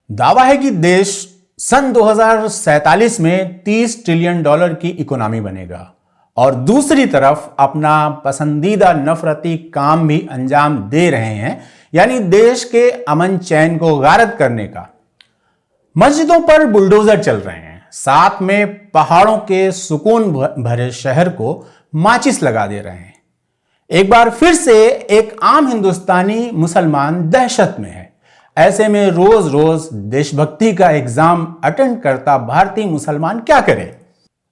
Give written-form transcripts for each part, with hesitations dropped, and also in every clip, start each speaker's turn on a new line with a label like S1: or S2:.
S1: दावा है कि देश सन 2047 में $30 ट्रिलियन की इकोनॉमी बनेगा और दूसरी तरफ अपना पसंदीदा नफरती काम भी अंजाम दे रहे हैं, यानी देश के अमन चैन को गारत करने का। मस्जिदों पर बुलडोजर चल रहे हैं, साथ में पहाड़ों के सुकून भरे शहर को माचिस लगा दे रहे हैं। एक बार फिर से एक आम हिंदुस्तानी मुसलमान दहशत में है। ऐसे में रोज रोज देशभक्ति का एग्जाम अटेंड करता भारतीय मुसलमान क्या करे?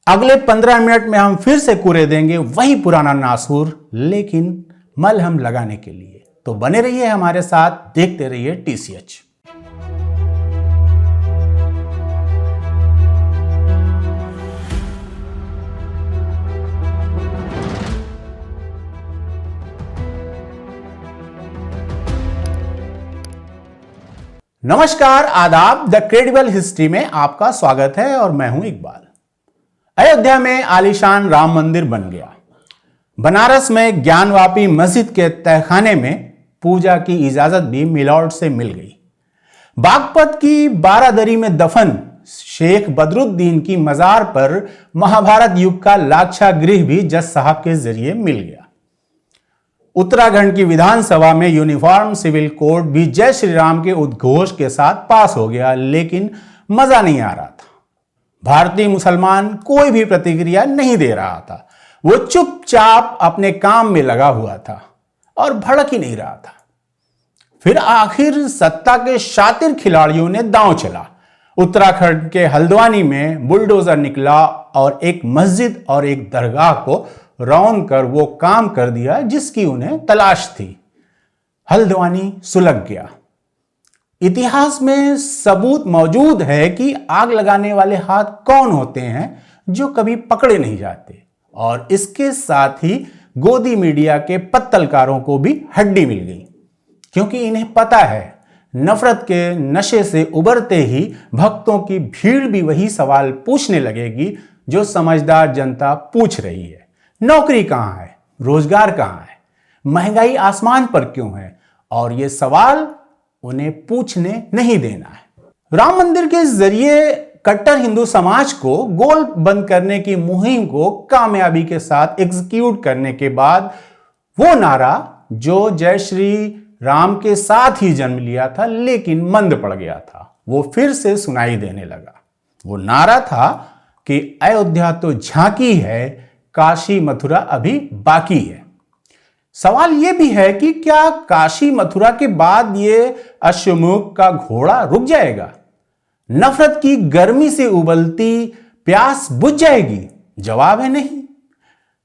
S1: अगले 15 मिनट में हम फिर से कूरे देंगे वही पुराना नासूर, लेकिन मलहम लगाने के लिए। तो बने रहिए हमारे साथ, देखते रहिए TCH। नमस्कार, आदाब। द क्रेडिबल हिस्ट्री में आपका स्वागत है और मैं हूं इकबाल। अयोध्या में आलीशान राम मंदिर बन गया। बनारस में ज्ञानवापी मस्जिद के तहखाने में पूजा की इजाजत भी मिलॉर्ड से मिल गई। बागपत की बारादरी में दफन शेख बदरुद्दीन की मजार पर महाभारत युग का लाक्षागृह भी जज साहब के जरिए मिल गया। उत्तराखंड की विधानसभा में यूनिफॉर्म सिविल कोड भी जय श्री राम के उद्घोष के साथ पास हो गया, लेकिन मजा नहीं आ रहा था। भारतीय मुसलमान कोई भी प्रतिक्रिया नहीं दे रहा था। वो चुपचाप अपने काम में लगा हुआ था और भड़क ही नहीं रहा था। फिर आखिर सत्ता के शातिर खिलाड़ियों ने दांव चला। उत्तराखंड के हल्द्वानी में बुलडोजर निकला और एक मस्जिद और एक दरगाह को रौंद कर वो काम कर दिया जिसकी उन्हें तलाश थी। हल्द्वानी सुलग गया। इतिहास में सबूत मौजूद है कि आग लगाने वाले हाथ कौन होते हैं जो कभी पकड़े नहीं जाते, और इसके साथ ही गोदी मीडिया के पत्तलकारों को भी हड्डी मिल गई, क्योंकि इन्हें पता है नफरत के नशे से उबरते ही भक्तों की भीड़ भी वही सवाल पूछने लगेगी जो समझदार जनता पूछ रही है। नौकरी कहां है? रोजगार कहां है? महंगाई आसमान पर क्यों है? और ये सवाल उन्हें पूछने नहीं देना है। राम मंदिर के जरिए कट्टर हिंदू समाज को गोल बंद करने की मुहिम को कामयाबी के साथ एग्जीक्यूट करने के बाद वो नारा जो जय श्री राम के साथ ही जन्म लिया था लेकिन मंद पड़ गया था, वो फिर से सुनाई देने लगा। वो नारा था कि अयोध्या तो झांकी है, काशी मथुरा अभी बाकी है। सवाल यह भी है कि क्या काशी मथुरा के बाद यह अश्वमुख का घोड़ा रुक जाएगा? नफरत की गर्मी से उबलती प्यास बुझ जाएगी? जवाब है नहीं।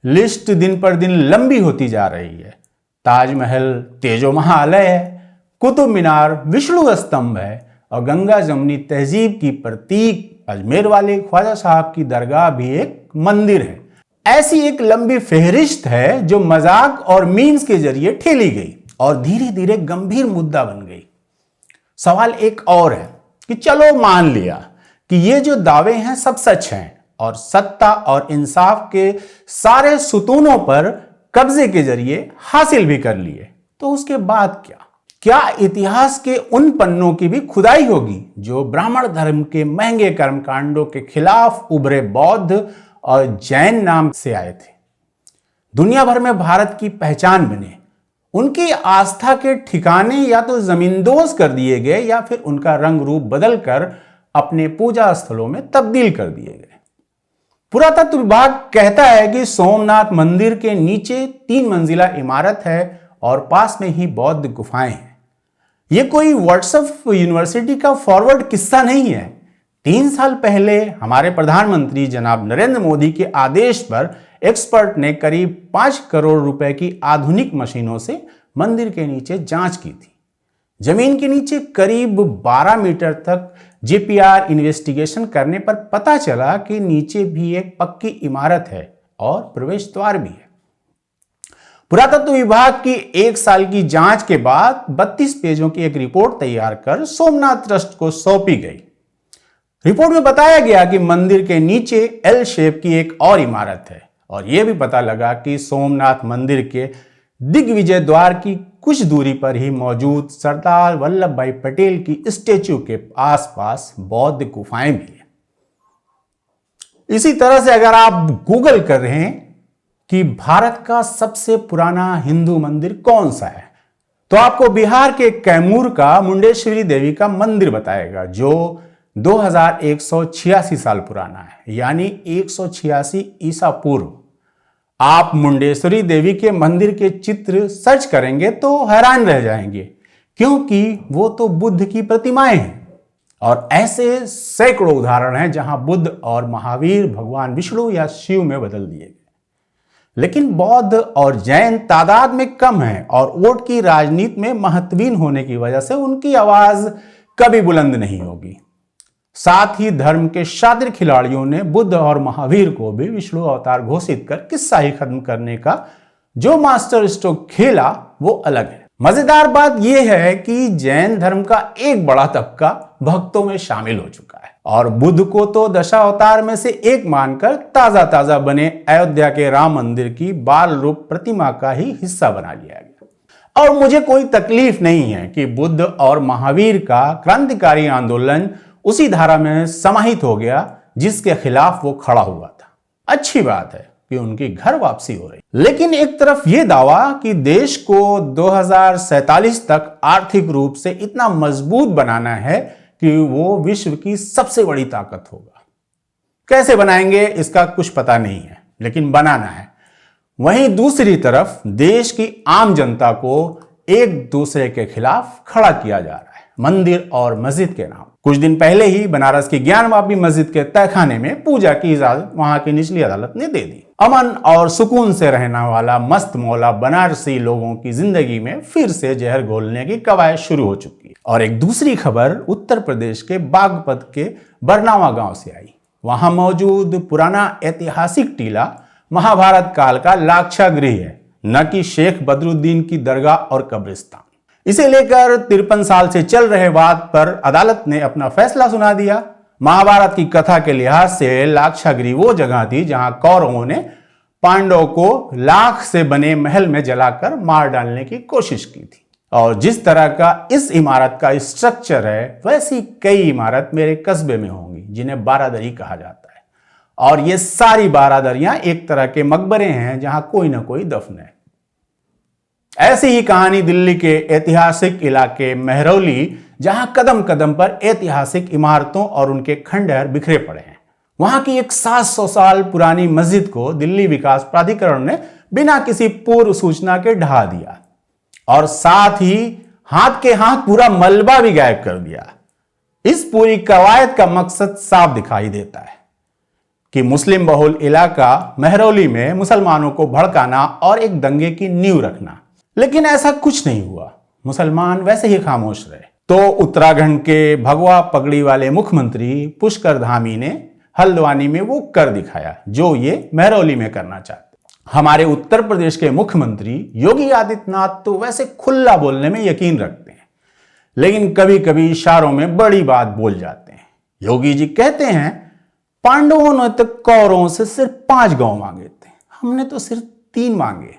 S1: लिस्ट दिन पर दिन लंबी होती जा रही है। ताजमहल तेजो महालय है, कुतुब मीनार विष्णु स्तंभ है, और गंगा जमुनी तहजीब की प्रतीक अजमेर वाले ख्वाजा साहब की दरगाह भी एक मंदिर है। ऐसी एक लंबी फेहरिस्त है जो मजाक और मीम्स के जरिए ठेली गई और धीरे धीरे गंभीर मुद्दा बन गई। सवाल एक और है कि चलो मान लिया कि ये जो दावे हैं सब सच हैं और सत्ता और इंसाफ के सारे सुतूनों पर कब्जे के जरिए हासिल भी कर लिए, तो उसके बाद क्या? क्या इतिहास के उन पन्नों की भी खुदाई होगी जो ब्राह्मण धर्म के महंगे कर्मकांडों के खिलाफ उभरे बौद्ध और जैन नाम से आए थे, दुनिया भर में भारत की पहचान बने? उनकी आस्था के ठिकाने या तो जमींदोज कर दिए गए या फिर उनका रंग रूप बदलकर अपने पूजा स्थलों में तब्दील कर दिए गए। पुरातत्व विभाग कहता है कि सोमनाथ मंदिर के नीचे 3 मंजिला इमारत है और पास में ही बौद्ध गुफाएं हैं। यह कोई व्हाट्सएप यूनिवर्सिटी का फॉरवर्ड किस्सा नहीं है। 3 साल पहले हमारे प्रधानमंत्री जनाब नरेंद्र मोदी के आदेश पर एक्सपर्ट ने करीब 5 करोड़ रुपए की आधुनिक मशीनों से मंदिर के नीचे जांच की थी। जमीन के नीचे करीब 12 मीटर तक जीपीआर इन्वेस्टिगेशन करने पर पता चला कि नीचे भी एक पक्की इमारत है और प्रवेश द्वार भी है। पुरातत्व विभाग की 1 साल की जांच के बाद 32 पेजों की एक रिपोर्ट तैयार कर सोमनाथ ट्रस्ट को सौंपी गई। रिपोर्ट में बताया गया कि मंदिर के नीचे एल शेप की एक और इमारत है, और यह भी पता लगा कि सोमनाथ मंदिर के दिग्विजय द्वार की कुछ दूरी पर ही मौजूद सरदार वल्लभ भाई पटेल की स्टेच्यू के आसपास बौद्ध गुफाएं भी हैं। इसी तरह से अगर आप गूगल कर रहे हैं कि भारत का सबसे पुराना हिंदू मंदिर कौन सा है, तो आपको बिहार के कैमूर का मुंडेश्वरी देवी का मंदिर बताएगा, जो 2186 साल पुराना है, यानी 186 ईसा पूर्व। आप मुंडेश्वरी देवी के मंदिर के चित्र सर्च करेंगे तो हैरान रह जाएंगे, क्योंकि वो तो बुद्ध की प्रतिमाएं हैं। और ऐसे सैकड़ों उदाहरण हैं जहां बुद्ध और महावीर भगवान विष्णु या शिव में बदल दिए गए। लेकिन बौद्ध और जैन तादाद में कम हैं और वोट की राजनीति में महत्वहीन होने की वजह से उनकी आवाज कभी बुलंद नहीं होगी। साथ ही धर्म के शातिर खिलाड़ियों ने बुद्ध और महावीर को भी विष्णु अवतार घोषित कर किस्सा ही खत्म करने का जो मास्टर स्ट्रोक खेला वो अलग है। मजेदार बात यह है कि जैन धर्म का एक बड़ा तबका भक्तों में शामिल हो चुका है और बुद्ध को तो दशावतार में से एक मानकर ताजा ताजा बने अयोध्या के राम मंदिर की बाल रूप प्रतिमा का ही हिस्सा बना लिया गया। और मुझे कोई तकलीफ नहीं है कि बुद्ध और महावीर का क्रांतिकारी आंदोलन उसी धारा में समाहित हो गया जिसके खिलाफ वो खड़ा हुआ था। अच्छी बात है कि उनकी घर वापसी हो रही। लेकिन एक तरफ यह दावा कि देश को 2047 तक आर्थिक रूप से इतना मजबूत बनाना है कि वो विश्व की सबसे बड़ी ताकत होगा। कैसे बनाएंगे इसका कुछ पता नहीं है, लेकिन बनाना है। वहीं दूसरी तरफ देश की आम जनता को एक दूसरे के खिलाफ खड़ा किया जा रहा है, मंदिर और मस्जिद के नाम। कुछ दिन पहले ही बनारस की ज्ञानवापी मस्जिद के तहखाने में पूजा की इजाजत वहां की निचली अदालत ने दे दी। अमन और सुकून से रहने वाला मस्त मौला बनारसी लोगों की जिंदगी में फिर से जहर घोलने की कवायद शुरू हो चुकी है। और एक दूसरी खबर उत्तर प्रदेश के बागपत के बरनावा गांव से आई। वहां मौजूद पुराना ऐतिहासिक टीला महाभारत काल का लाक्षागृह है, न कि शेख बदरुद्दीन की दरगाह और कब्रिस्तान। इसे लेकर 53 साल से चल रहे वाद पर अदालत ने अपना फैसला सुना दिया। महाभारत की कथा के लिहाज से लाक्षागृह वो जगह थी जहां कौरवों ने पांडवों को लाख से बने महल में जलाकर मार डालने की कोशिश की थी। और जिस तरह का इस इमारत का स्ट्रक्चर है, वैसी कई इमारत मेरे कस्बे में होंगी जिन्हें बारादरी कहा जाता है। और ये सारी बारादरियां एक तरह के मकबरे हैं जहां कोई ना कोई दफन है। ऐसी ही कहानी दिल्ली के ऐतिहासिक इलाके मेहरौली, जहां कदम कदम पर ऐतिहासिक इमारतों और उनके खंडहर बिखरे पड़े हैं। वहां की एक 700 साल पुरानी मस्जिद को दिल्ली विकास प्राधिकरण ने बिना किसी पूर्व सूचना के ढहा दिया और साथ ही हाथ के हाथ पूरा मलबा भी गायब कर दिया। इस पूरी कवायद का मकसद साफ दिखाई देता है कि मुस्लिम बहुल इलाका मेहरौली में मुसलमानों को भड़काना और एक दंगे की नींव रखना। लेकिन ऐसा कुछ नहीं हुआ, मुसलमान वैसे ही खामोश रहे। तो उत्तराखंड के भगवा पगड़ी वाले मुख्यमंत्री पुष्कर धामी ने हल्द्वानी में वो कर दिखाया जो ये मेहरौली में करना चाहते। हमारे उत्तर प्रदेश के मुख्यमंत्री योगी आदित्यनाथ तो वैसे खुला बोलने में यकीन रखते हैं, लेकिन कभी कभी इशारों में बड़ी बात बोल जाते हैं। योगी जी कहते हैं, पांडवों ने तो कौरवों से सिर्फ 5 गांव मांगे थे, हमने तो सिर्फ 3 मांगे।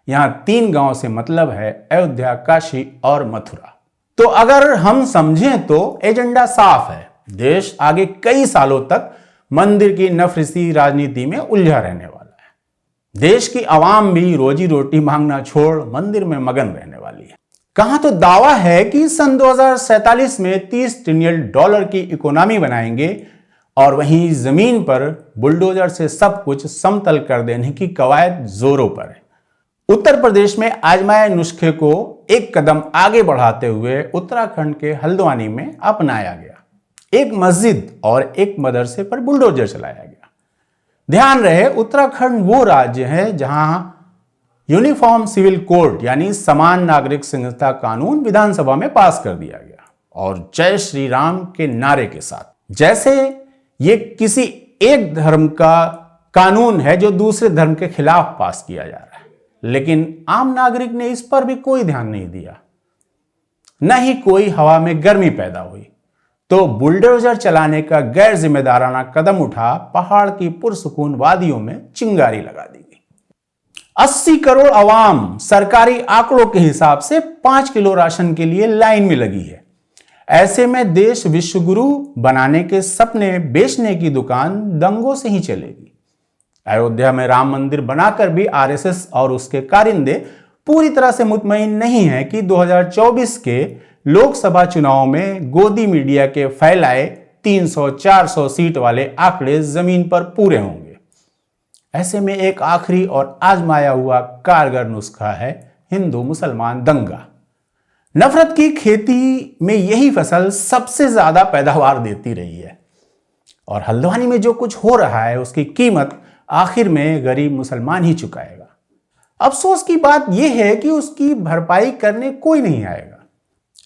S1: यहां 3 गांव से मतलब है अयोध्या, काशी और मथुरा। तो अगर हम समझें तो एजेंडा साफ है। देश आगे कई सालों तक मंदिर की नफरती राजनीति में उलझा रहने वाला है। देश की आवाम भी रोजी रोटी मांगना छोड़ मंदिर में मगन रहने वाली है। कहां तो दावा है कि सन 2047 में $30 ट्रिलियन की इकोनॉमी बनाएंगे और वहीं जमीन पर बुलडोजर से सब कुछ समतल कर देने की कवायद जोरों पर है। उत्तर प्रदेश में आजमाए नुस्खे को एक कदम आगे बढ़ाते हुए उत्तराखंड के हल्द्वानी में अपनाया गया। एक मस्जिद और एक मदरसे पर बुलडोजर चलाया गया। ध्यान रहे, उत्तराखंड वो राज्य है जहां यूनिफॉर्म सिविल कोड यानी समान नागरिक संहिता कानून विधानसभा में पास कर दिया गया और जय श्री राम के नारे के साथ, जैसे ये किसी एक धर्म का कानून है जो दूसरे धर्म के खिलाफ पास किया जा रहा है। लेकिन आम नागरिक ने इस पर भी कोई ध्यान नहीं दिया, न ही कोई हवा में गर्मी पैदा हुई। तो बुलडोजर चलाने का गैर जिम्मेदाराना कदम उठा पहाड़ की पुरसुकून वादियों में चिंगारी लगा दी गई। 80 करोड़ अवाम सरकारी आंकड़ों के हिसाब से 5 किलो राशन के लिए लाइन में लगी है। ऐसे में देश विश्वगुरु बनाने के सपने बेचने की दुकान दंगों से ही चलेगी। अयोध्या में राम मंदिर बनाकर भी आरएसएस और उसके कारिंदे पूरी तरह से मुतमईन नहीं है कि 2024 के लोकसभा चुनाव में गोदी मीडिया के फैलाए 300-400 सीट वाले आंकड़े जमीन पर पूरे होंगे। ऐसे में एक आखिरी और आजमाया हुआ कारगर नुस्खा है हिंदू मुसलमान दंगा। नफरत की खेती में यही फसल सबसे ज्यादा पैदावार देती रही है और हल्द्वानी में जो कुछ हो रहा है उसकी कीमत आखिर में गरीब मुसलमान ही चुकाएगा। अफसोस की बात यह है कि उसकी भरपाई करने कोई नहीं आएगा।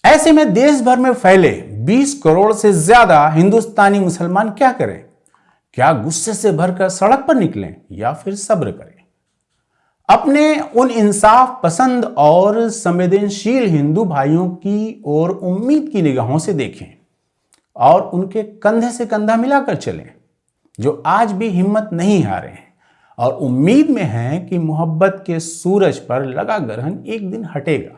S1: ऐसे में देश भर में फैले 20 करोड़ से ज्यादा हिंदुस्तानी मुसलमान क्या करें? क्या गुस्से से भरकर सड़क पर निकलें या फिर सब्र करें? अपने उन इंसाफ पसंद और संवेदनशील हिंदू भाइयों की ओर उम्मीद की निगाहों से देखें और उनके कंधे से कंधा मिलाकर चलें, जो आज भी हिम्मत नहीं हारे हैं और उम्मीद में हैं कि मोहब्बत के सूरज पर लगा ग्रहण एक दिन हटेगा।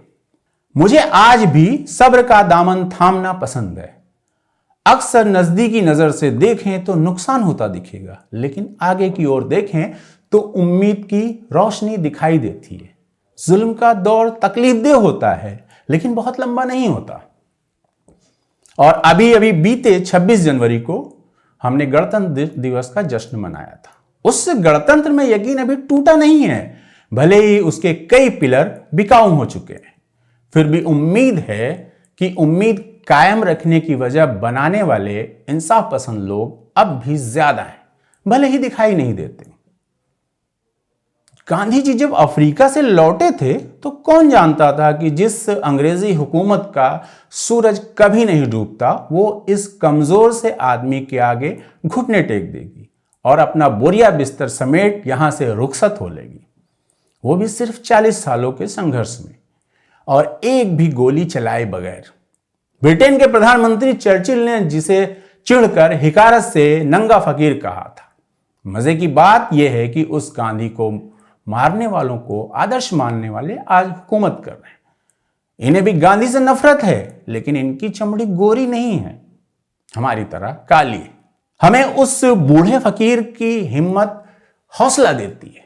S1: मुझे आज भी सब्र का दामन थामना पसंद है। अक्सर नजदीकी नजर से देखें तो नुकसान होता दिखेगा, लेकिन आगे की ओर देखें तो उम्मीद की रोशनी दिखाई देती है। जुल्म का दौर तकलीफदेह होता है, लेकिन बहुत लंबा नहीं होता। और अभी अभी बीते 26 जनवरी को हमने गणतंत्र दिवस का जश्न मनाया था। उस गणतंत्र में यकीन अभी टूटा नहीं है, भले ही उसके कई पिलर बिकाऊ हो चुके हैं। फिर भी उम्मीद है कि उम्मीद कायम रखने की वजह बनाने वाले इंसाफ पसंद लोग अब भी ज्यादा हैं, भले ही दिखाई नहीं देते। गांधी जी जब अफ्रीका से लौटे थे तो कौन जानता था कि जिस अंग्रेजी हुकूमत का सूरज कभी नहीं डूबता, वो इस कमजोर से आदमी के आगे घुटने टेक देगी और अपना बोरिया बिस्तर समेट यहां से रुखसत हो लेगी, वो भी सिर्फ 40 सालों के संघर्ष में और एक भी गोली चलाए बगैर। ब्रिटेन के प्रधानमंत्री चर्चिल ने जिसे चिढ़कर हिकारत से नंगा फकीर कहा था। मजे की बात यह है कि उस गांधी को मारने वालों को आदर्श मानने वाले आज हुकूमत कर रहे हैं। इन्हें भी गांधी से नफरत है, लेकिन इनकी चमड़ी गोरी नहीं है, हमारी तरह काली है। हमें उस बूढ़े फकीर की हिम्मत हौसला देती है।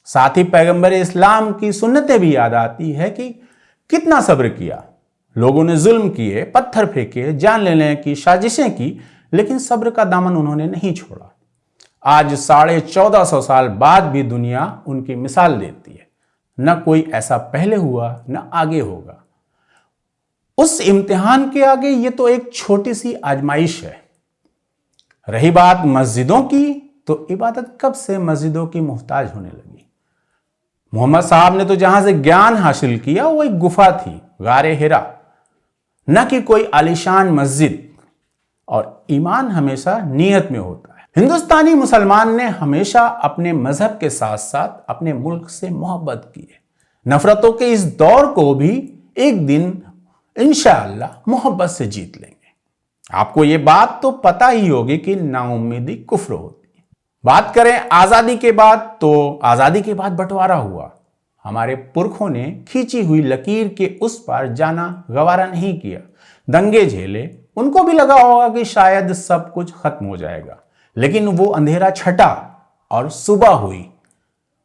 S1: साथ ही पैगंबर इस्लाम की सुन्नतें भी याद आती है कि कितना सब्र किया। लोगों ने जुल्म किए, पत्थर फेंके, जान लेने की साजिशें की, लेकिन सब्र का दामन उन्होंने नहीं छोड़ा। आज 1450 साल बाद भी दुनिया उनकी मिसाल देती है। न कोई ऐसा पहले हुआ न आगे होगा। उस इम्तिहान के आगे ये तो एक छोटी सी आजमाइश है। रही बात मस्जिदों की, तो इबादत कब से मस्जिदों की मोहताज होने लगी। मोहम्मद साहब ने तो जहां से ज्ञान हासिल किया वो एक गुफा थी, गारे हिरा, न कि कोई आलीशान मस्जिद। और ईमान हमेशा नीयत में होता है। हिंदुस्तानी मुसलमान ने हमेशा अपने मजहब के साथ साथ अपने मुल्क से मोहब्बत की है। नफरतों के इस दौर को भी एक दिन इंशाअल्लाह मोहब्बत से जीत लेंगे। आपको ये बात तो पता ही होगी कि नाउम्मीदी कुफ्र होती है। बात करें आजादी के बाद, तो आजादी के बाद बंटवारा हुआ। हमारे पुरखों ने खींची हुई लकीर के उस पार जाना गवारा नहीं किया, दंगे झेले। उनको भी लगा होगा कि शायद सब कुछ खत्म हो जाएगा, लेकिन वो अंधेरा छटा और सुबह हुई।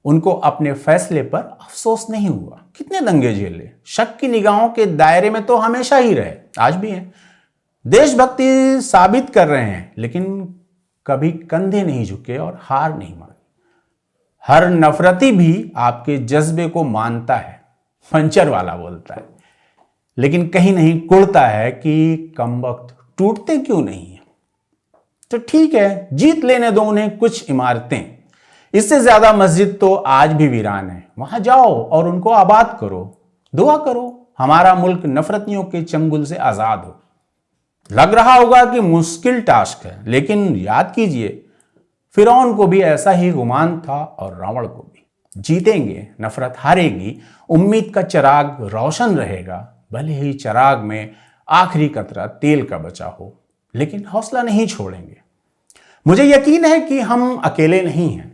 S1: उनको अपने फैसले पर अफसोस नहीं हुआ। कितने दंगे झेले, शक की निगाहों के दायरे में तो हमेशा ही रहे, आज भी हैं। देशभक्ति साबित कर रहे हैं, लेकिन कभी कंधे नहीं झुके और हार नहीं मानी। हर नफरती भी आपके जज्बे को मानता है, पंचर वाला बोलता है, लेकिन कहीं नहीं कुड़ता है कि कमबख्त टूटते क्यों नहीं है। तो ठीक है, जीत लेने दो उन्हें कुछ इमारतें। इससे ज्यादा मस्जिद तो आज भी वीरान है। वहां जाओ और उनको आबाद करो, दुआ करो हमारा मुल्क नफरतियों के चंगुल से आजाद हो। लग रहा होगा कि मुश्किल टास्क है, लेकिन याद कीजिए फिरौन को भी ऐसा ही गुमान था और रावण को भी। जीतेंगे, नफरत हारेगी, उम्मीद का चिराग रोशन रहेगा। भले ही चिराग में आखिरी कतरा तेल का बचा हो, लेकिन हौसला नहीं छोड़ेंगे। मुझे यकीन है कि हम अकेले नहीं हैं।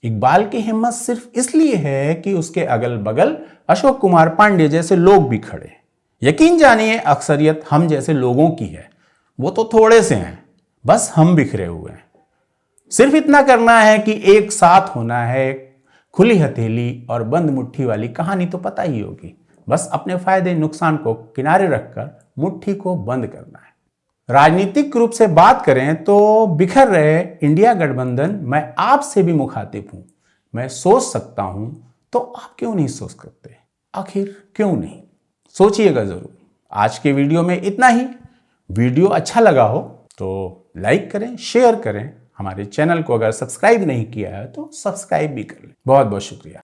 S1: इकबाल की हिम्मत सिर्फ इसलिए है कि उसके अगल बगल अशोक कुमार पांडे जैसे लोग भी खड़े। यकीन जानिए अक्सरियत हम जैसे लोगों की है, वो तो थोड़े से हैं, बस हम बिखरे हुए हैं। सिर्फ इतना करना है कि एक साथ होना है। खुली हथेली और बंद मुट्ठी वाली कहानी तो पता ही होगी। बस अपने फायदे नुकसान को किनारे रखकर मुट्ठी को बंद करना है। राजनीतिक रूप से बात करें तो बिखर रहे इंडिया गठबंधन मैं आपसे भी मुखातिब हूं। मैं सोच सकता हूं तो आप क्यों नहीं सोच सकते? आखिर क्यों नहीं? सोचिएगा जरूर। आज के वीडियो में इतना ही। वीडियो अच्छा लगा हो तो लाइक करें, शेयर करें। हमारे चैनल को अगर सब्सक्राइब नहीं किया है तो सब्सक्राइब भी कर लें। बहुत बहुत शुक्रिया।